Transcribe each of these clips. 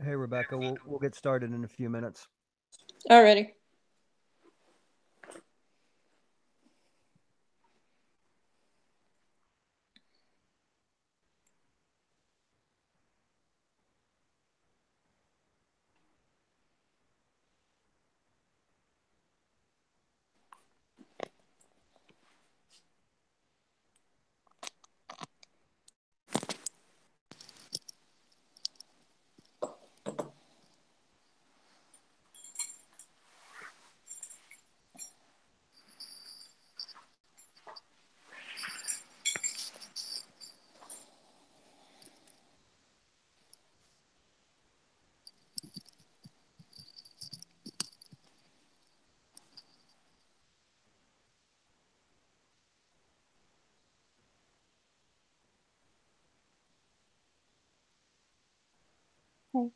Hey, Rebecca, we'll get started in a few minutes. Alrighty. Hey.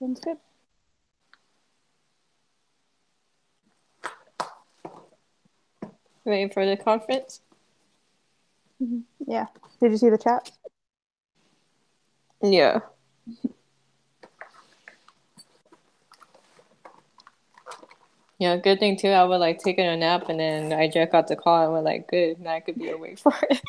Sounds good. Waiting for the conference. Yeah. Did you see the chat? Yeah. Yeah, good thing too. I would like taking a nap and then I just got the call and we're like, good, now I could be awake for it.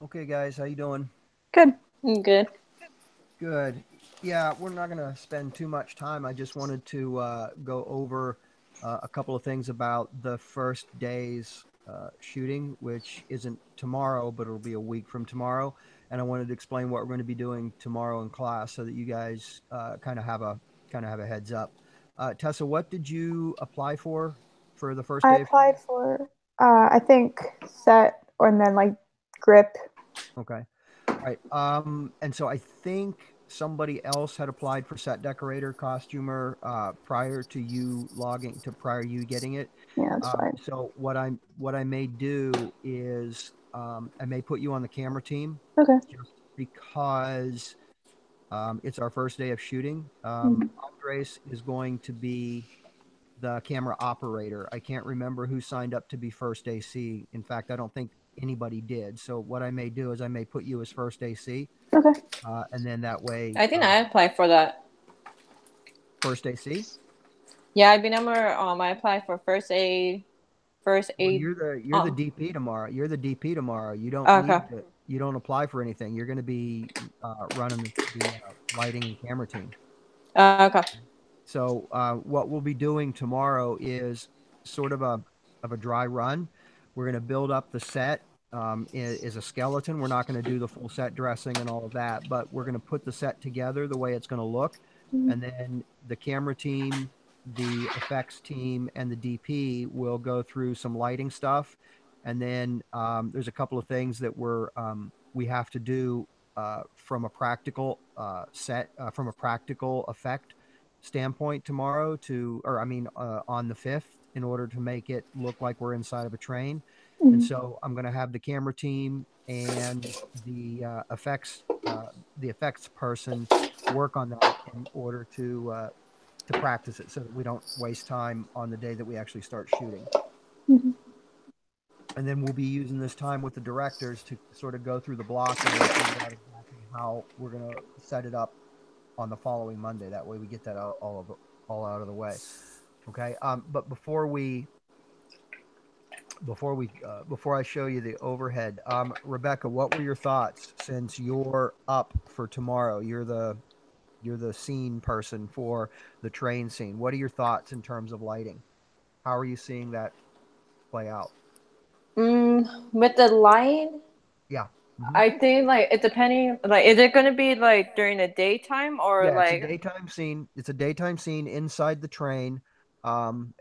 Okay, guys, how you doing? Good. Good. Good. Yeah, we're not going to spend too much time. I just wanted to go over a couple of things about the first day's shooting, which isn't tomorrow, but it'll be a week from tomorrow. And I wanted to explain what we're going to be doing tomorrow in class, so that you guys kind of have a heads up. Tessa, what did you apply for the first I day of applied shooting? for I think set or and then like grip. Okay. Right. And so I think somebody else had applied for set decorator, costumer, prior you getting it. Yeah, that's fine. So what I may do is I may put you on the camera team, Okay. just because it's our first day of shooting. Mhm. Andres is going to be the camera operator. I can't remember who signed up to be first AC. In fact, I don't think anybody did. So what I may do is I may put you as first AC, Okay. and then that way, I think I applied for that. first AC. Yeah, I remember I applied for first Well, aid. you're the Oh, DP tomorrow. You're the DP tomorrow. You don't okay. need to. You don't apply for anything. You're going to be running the lighting and camera team. Okay. So what we'll be doing tomorrow is sort of a dry run. We're going to build up the set is a skeleton. We're not going to do the full set dressing and all of that, but we're going to put the set together the way it's going to look, Mhm. and then the camera team, the effects team, and the DP will go through some lighting stuff, and then there's a couple of things that we have to do from a practical from a practical effect standpoint tomorrow or I mean, on the 5th, in order to make it look like we're inside of a train. And Mhm. so I'm going to have the camera team and the effects person work on that in order to practice it, so that we don't waste time on the day that we actually start shooting. Mhm. and then we'll be using this time with the directors to sort of go through the blocking and figure out exactly how we're going to set it up on the following Monday. That way we get that all out of the way. Okay. But before I show you the overhead, Rebecca, what were your thoughts since you're up for tomorrow? You're the scene person for the train scene. What are your thoughts in terms of lighting? How are you seeing that play out? With the light, Yeah. Mm-hmm. I think like it depending like is it gonna be like during the daytime or Yeah, it's a like daytime scene. It's a daytime scene inside the train. And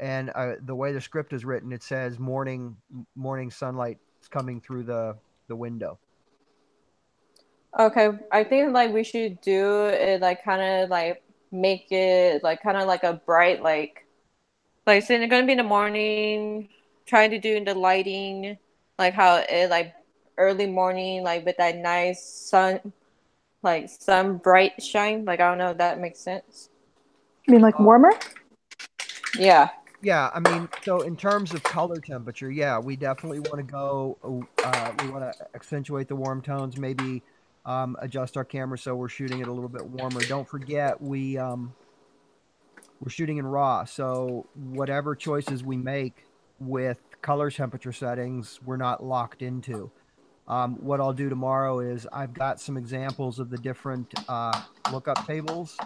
the way the script is written, it says morning sunlight is coming through the window. okay, I think like we should do it like kind of like make it like kind of like a bright like so it's gonna be in the morning, trying to do the lighting like how it like early morning like with that nice sun like sun bright shine. Like I don't know if that makes sense. You mean like Oh, warmer? Yeah. yeah. I mean, so in terms of color temperature, yeah, we definitely want to go. We want to accentuate the warm tones. Maybe adjust our camera so we're shooting it a little bit warmer. Don't forget we're shooting in RAW, so whatever choices we make with color temperature settings, we're not locked into. What I'll do tomorrow is I've got some examples of the different lookup tables,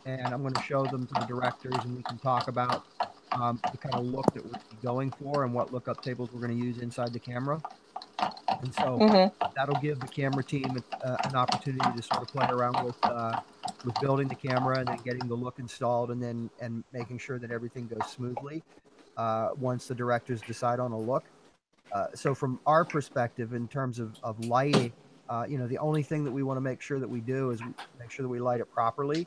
and I'm going to show them to the directors, and we can talk about the kind of look that we're going for and what lookup tables we're going to use inside the camera. And so Mhm. that'll give the camera team an opportunity to sort of play around with building the camera and then getting the look installed and making sure that everything goes smoothly once the directors decide on a look. So from our perspective, in terms of lighting, the only thing that we want to make sure that we do is make sure that we light it properly,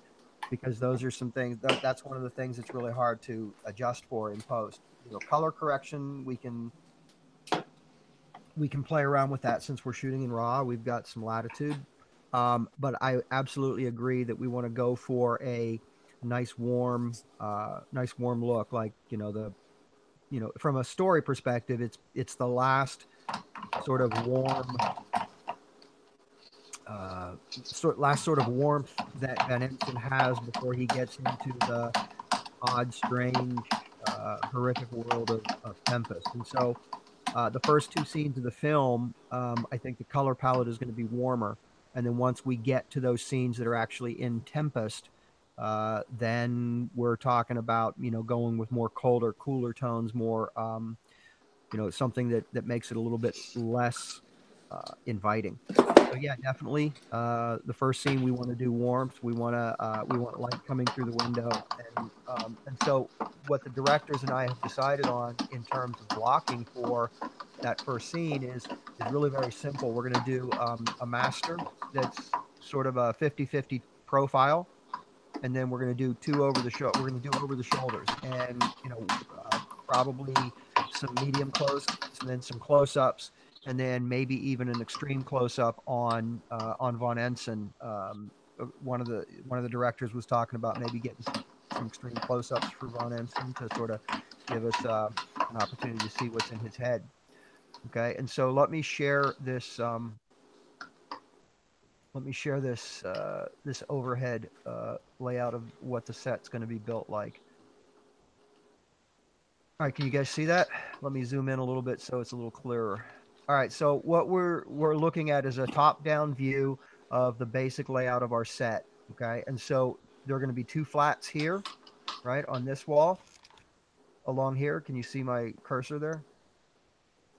because those are some things that's one of the things that's really hard to adjust for in post. Color correction, we can play around with that since we're shooting in RAW. We've got some latitude, but I absolutely agree that we want to go for a nice warm look, like from a story perspective, it's the last sort of warm last sort of warmth that Van Ensign has before he gets into the odd, strange, horrific world of Tempest. And so the first two scenes of the film, I think the color palette is going to be warmer. And then once we get to those scenes that are actually in Tempest, then we're talking about, going with more colder, cooler tones, more, something that makes it a little bit less inviting. So yeah, definitely. The first scene we want to do warmth. We want light coming through the window, and so what the directors and I have decided on in terms of blocking for that first scene is really very simple. We're going to do a master that's sort of a 50-50 profile, and then we're going to do two over the show. We're going to do over the shoulders, and probably some medium close, and then some close ups, and then maybe even an extreme close up on Von Ensign. One of the directors was talking about maybe getting some extreme close ups for Von Ensign to sort of give us an opportunity to see what's in his head. Okay, and so let me share this. This overhead layout of what the set's going to be built like. All right, can you guys see that? Let me zoom in a little bit so it's a little clearer. All right, so what we're looking at is a top-down view of the basic layout of our set. Okay, and so there are going to be two flats here, right, on this wall. Along here, can you see my cursor there?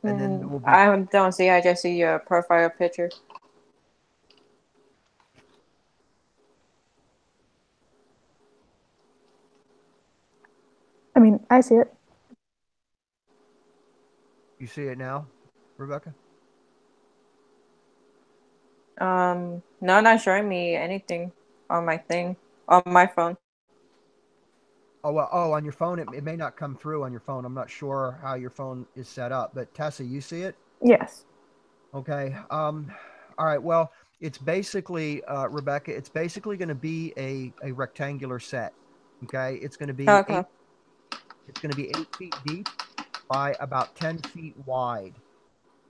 And then there will be. I don't see. I just see your profile picture. I mean, I see it. You see it now, Rebecca? No, not showing me anything on my thing on my phone. Oh, well, on your phone, it may not come through on your phone. I'm not sure how your phone is set up, but Tessa, you see it? Yes. Okay. All right. Well, it's basically, Rebecca, it's basically going to be a rectangular set. Okay. It's going to be Okay. it's going to be 8 feet deep by about 10 feet wide.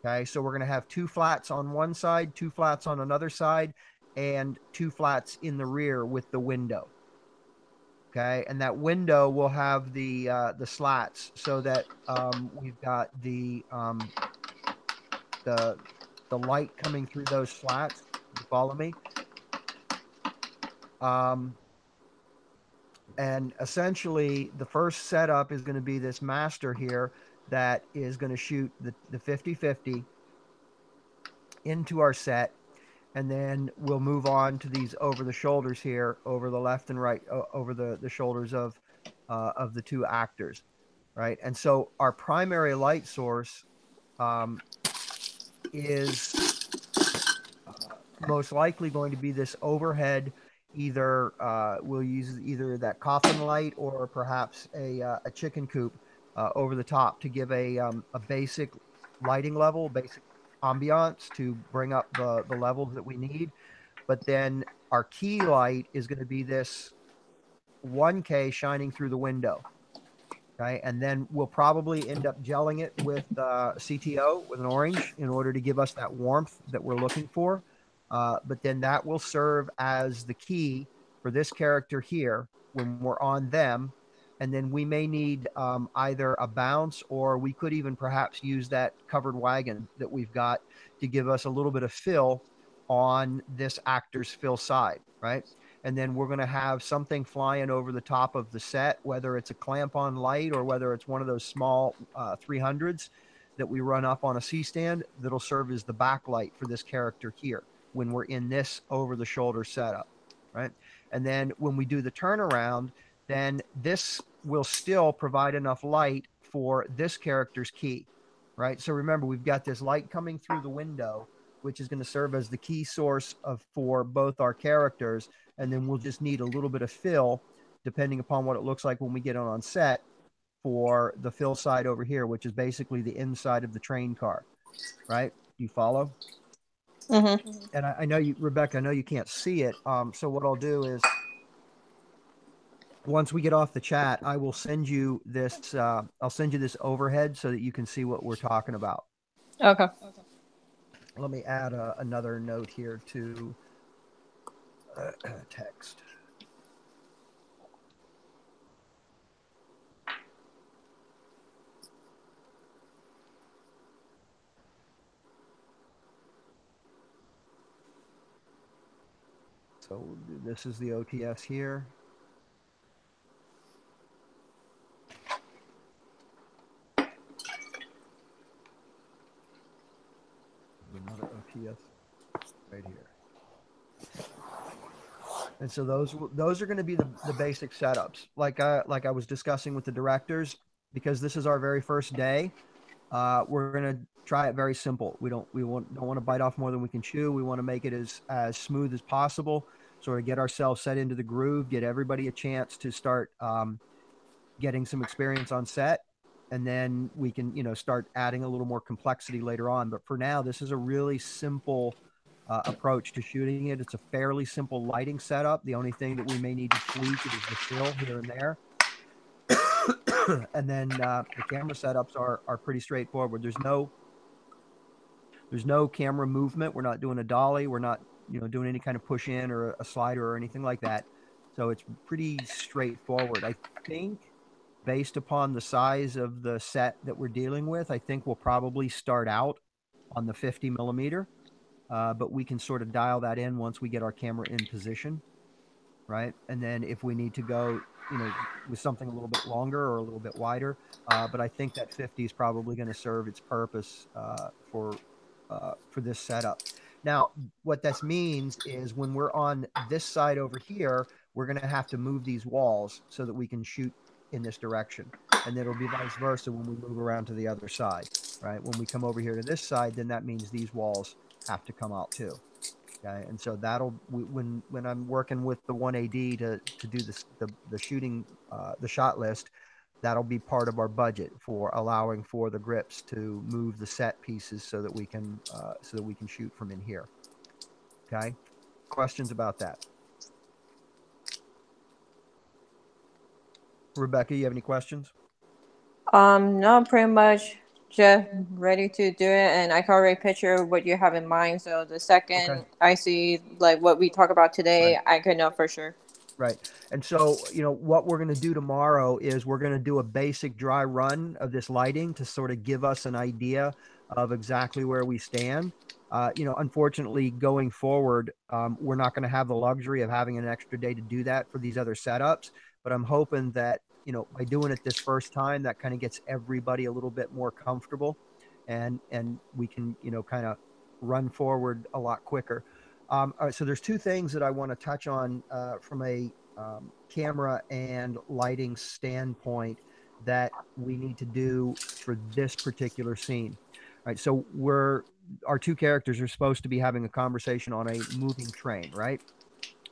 Okay, so we're going to have 2 flats on one side, 2 flats on another side, and 2 flats in the rear with the window. Okay, and that window will have the slats so that we've got the light coming through those slats. You follow me? And essentially, the first setup is going to be this master here that is going to shoot the 50-50 into our set, and then we'll move on to these over the shoulders here, over the left and right, over the shoulders of the 2 actors, right? And so our primary light source is most likely going to be this overhead. Either we'll use either that coffin light or perhaps a chicken coop over the top to give a basic lighting level, basic ambiance to bring up the levels that we need. But then our key light is going to be this 1K shining through the window. Okay, and then we'll probably end up gelling it with CTO, with an orange, in order to give us that warmth that we're looking for. But then that will serve as the key for this character here when we're on them. And then we may need either a bounce, or we could even perhaps use that covered wagon that we've got to give us a little bit of fill on this actor's fill side, right? And then we're going to have something flying over the top of the set, whether it's a clamp on light or whether it's one of those small 300s that we run up on a C-stand that'll serve as the backlight for this character here when we're in this over the shoulder setup, right? And then when we do the turnaround, then this will still provide enough light for this character's key, right? So remember, we've got this light coming through the window, which is going to serve as the key source for both our characters. And then we'll just need a little bit of fill, depending upon what it looks like when we get on set, for the fill side over here, which is basically the inside of the train car, right? Do you follow? Mm-hmm. And I know you, Rebecca, I know you can't see it. So what I'll do is, once we get off the chat, I will send you this. I'll send you this overhead so that you can see what we're talking about. Okay. Let me add another note here to text. So this is the OTS here. Another OTS right here. And so those are going to be the basic setups, like I was discussing with the directors, because this is our very first day. We're going to try it very simple. We don't want to bite off more than we can chew. We want to make it as smooth as possible, sort of get ourselves set into the groove, get everybody a chance to start getting some experience on set, and then we can start adding a little more complexity later on. But for now, this is a really simple approach to shooting it. It's a fairly simple lighting setup. The only thing that we may need to tweak is the fill here and there. And then the camera setups are pretty straightforward. There's no camera movement. We're not doing a dolly. We're not doing any kind of push in or a slider or anything like that. So it's pretty straightforward. I think, based upon the size of the set that we're dealing with, I think we'll probably start out on the 50 millimeter, but we can sort of dial that in once we get our camera in position, right? And then if we need to go, with something a little bit longer or a little bit wider, but I think that 50 is probably going to serve its purpose for this setup. Now, what this means is when we're on this side over here, we're going to have to move these walls so that we can shoot in this direction, and it'll be vice versa when we move around to the other side, right? When we come over here to this side, then that means these walls have to come out too. Okay, and so when I'm working with the 1AD to do this, the shooting, the shot list, that'll be part of our budget for allowing for the grips to move the set pieces so that we can shoot from in here. Okay, questions about that? Rebecca, you have any questions? No, pretty much just ready to do it, and I can already picture what you have in mind. So the second Okay. I see like what we talk about today, Right. I can know for sure. Right. And so, what we're going to do tomorrow is we're going to do a basic dry run of this lighting to sort of give us an idea of exactly where we stand. Unfortunately, going forward, we're not going to have the luxury of having an extra day to do that for these other setups. But I'm hoping that, by doing it this first time, that kind of gets everybody a little bit more comfortable and we can, kind of run forward a lot quicker. All right, so there's two things that I want to touch on from a camera and lighting standpoint that we need to do for this particular scene. All right, so our two characters are supposed to be having a conversation on a moving train, right?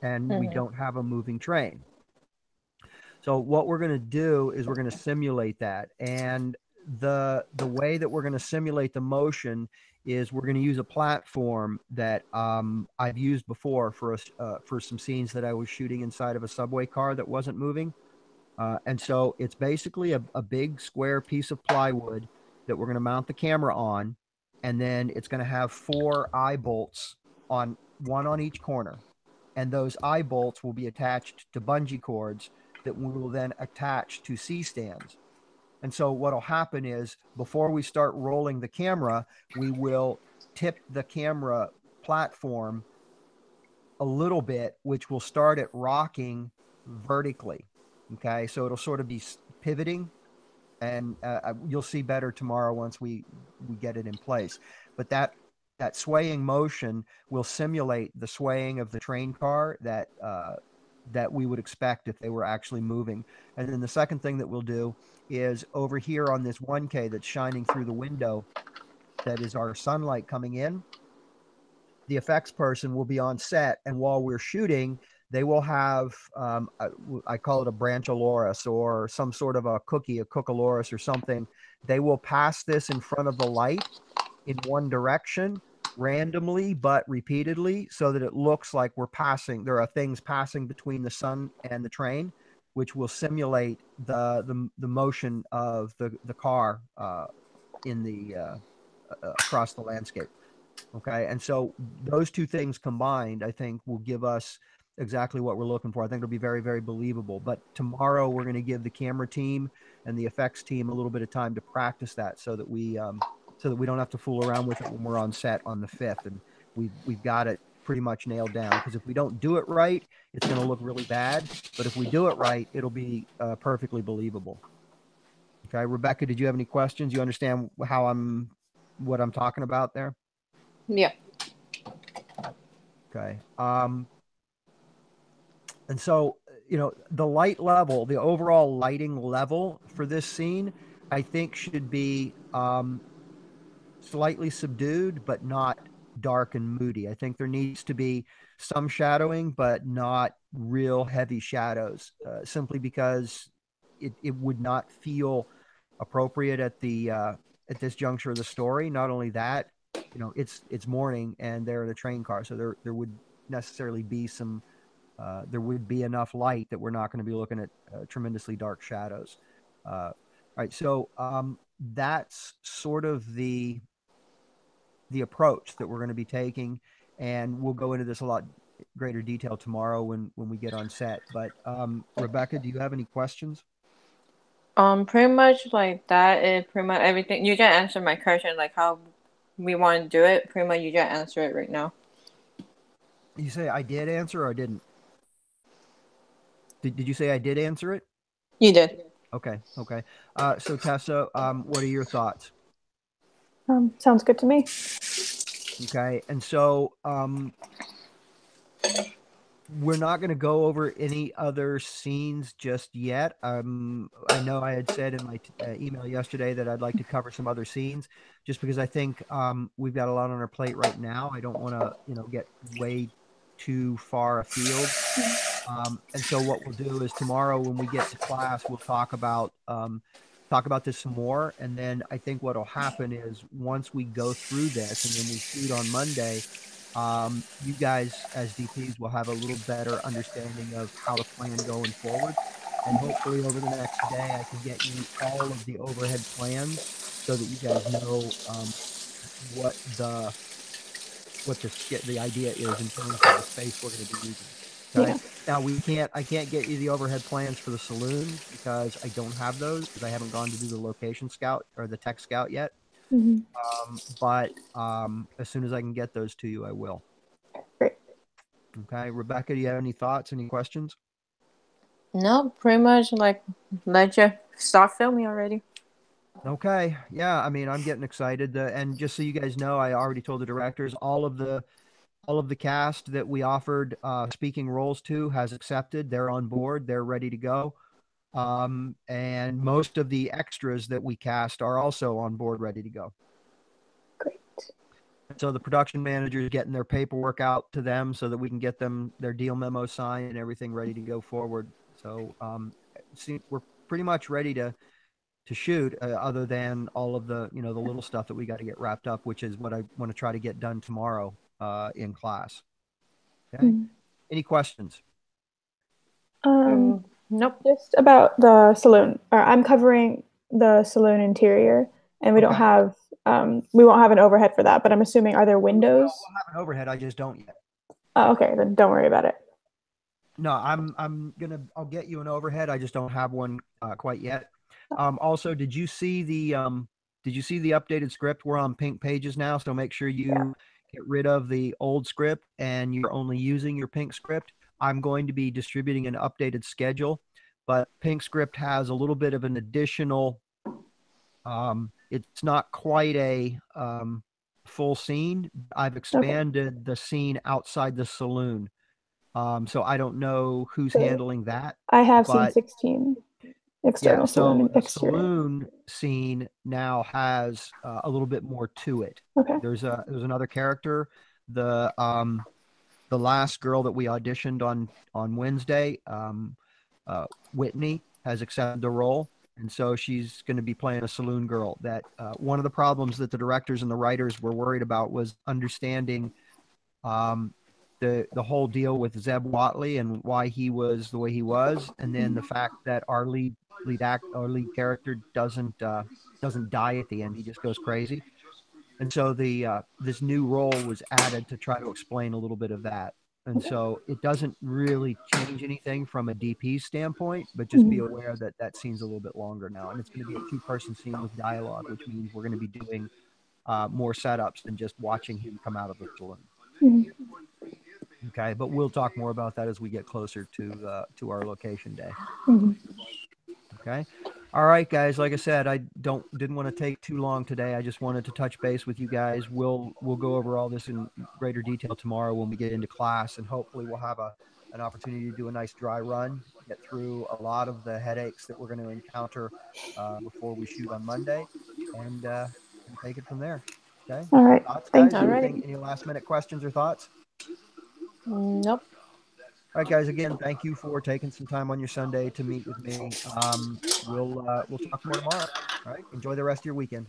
And we don't have a moving train. So what we're going to do is we're going to simulate that, and the way that we're going to simulate the motion is we're going to use a platform that I've used before for some scenes that I was shooting inside of a subway car that wasn't moving. And so it's basically a big square piece of plywood that we're going to mount the camera on, and then it's going to have 4 eye bolts on one on each corner, and those eye bolts will be attached to bungee cords that we will then attach to C-stands. And so what'll happen is before we start rolling the camera, we will tip the camera platform a little bit, which will start it rocking vertically. Okay. So it'll sort of be pivoting, and you'll see better tomorrow once we get it in place. But that swaying motion will simulate the swaying of the train car that we would expect if they were actually moving. And then the second thing that we'll do is over here on this 1K that's shining through the window, that is our sunlight coming in. The effects person will be on set, and while we're shooting, they will have I call it a brancholoris or some sort of a cookaloris or something. They will pass this in front of the light in one direction randomly but repeatedly, so that it looks like there are things passing between the sun and the train, which will simulate the motion of the car in the across the landscape. Okay. And so those two things combined, I think, will give us exactly what we're looking for. I think it'll be very, very believable. But tomorrow we're going to give the camera team and the effects team a little bit of time to practice that, so that we don't have to fool around with it when we're on set on the 5th. And we've got it pretty much nailed down, because if we don't do it right, it's going to look really bad. But if we do it right, it'll be perfectly believable. Okay. Rebecca, did you have any questions? You understand what I'm talking about there? Yeah. Okay. And so, the light level, the overall lighting level for this scene, I think should be slightly subdued, but not dark and moody. I think there needs to be some shadowing, but not real heavy shadows, simply because it would not feel appropriate at this juncture of the story. Not only that, it's morning and they're in a train car, so there would necessarily be there would be enough light that we're not going to be looking at tremendously dark shadows. All right, so that's sort of the approach that we're going to be taking, and we'll go into this a lot greater detail tomorrow when we get on set. But Rebecca, do you have any questions? Pretty much like that is pretty much everything. You just answered my question, like how we want to do it. Pretty much, you just answer it right now. You say I did answer or I didn't? Did you say I did answer it? You did. Okay. So Tessa, what are your thoughts? Sounds good to me. Okay. And so we're not going to go over any other scenes just yet. I know I had said in my email yesterday that I'd like to cover some other scenes, just because I think we've got a lot on our plate right now. I don't want to, get way too far afield. And so what we'll do is tomorrow when we get to class, we'll talk about this some more. And then I think what'll happen is once we go through this and then we shoot on Monday, you guys as DPs will have a little better understanding of how to plan going forward. And hopefully over the next day, I can get you all of the overhead plans so that you guys know what the idea is in terms of the space we're going to be using. Okay. Yeah. Now I can't get you the overhead plans for the saloon because I don't have those because I haven't gone to do the location scout or the tech scout yet. Hmm. But as soon as I can get those to you, I will. Great. Okay. Rebecca, do you have any thoughts, any questions? No, pretty much like let you start filming already. Okay. Yeah. I mean, I'm getting excited. And just so you guys know, I already told the directors all of the cast that we offered speaking roles to has accepted. They're on board. They're ready to go. And most of the extras that we cast are also on board, ready to go. Great. So the production manager is getting their paperwork out to them so that we can get them their deal memo signed and everything ready to go forward. So we're pretty much ready to shoot, other than all of the the little stuff that we got to get wrapped up, which is what I want to try to get done tomorrow in class. Okay. Mm. Any questions? Nope. Just about the saloon. I'm covering the saloon interior, and we don't Okay. have we won't have an overhead for that. But I'm assuming, are there windows? We'll have an overhead. I just don't yet. Oh, okay, then don't worry about it. No, I'll get you an overhead. I just don't have one quite yet. Also, did you see the updated script? We're on pink pages now, so make sure you get rid of the old script and you're only using your pink script. I'm going to be distributing an updated schedule, but pink script has a little bit of an additional it's not quite a full scene. I've expanded the scene outside the saloon. So I don't know who's So handling that. I have scene but 16, external saloon so and the exterior. saloon scene now has a little bit more to it. Okay. There's another character. The last girl that we auditioned on Wednesday, Whitney, has accepted the role, and so she's going to be playing a saloon girl. That one of the problems that the directors and the writers were worried about was understanding the whole deal with Zeb Watley and why he was the way he was, and then the fact that our lead character doesn't die at the end. He just goes crazy. And so this new role was added to try to explain a little bit of that. And so it doesn't really change anything from a DP standpoint, but just be aware that that scene's a little bit longer now. And it's going to be a two-person scene with dialogue, which means we're going to be doing more setups than just watching him come out of the saloon. Mm-hmm. Okay, but we'll talk more about that as we get closer to our location day. Mm-hmm. Okay. All right, guys. Like I said, I didn't want to take too long today. I just wanted to touch base with you guys. We'll go over all this in greater detail tomorrow when we get into class, and hopefully we'll have an opportunity to do a nice dry run, get through a lot of the headaches that we're going to encounter before we shoot on Monday, and take it from there. Okay. All right. Thoughts, Thank guys? you. Alrighty. Any last minute questions or thoughts? Nope. All right, guys. Again, thank you for taking some time on your Sunday to meet with me. We'll talk more tomorrow. All right. Enjoy the rest of your weekend.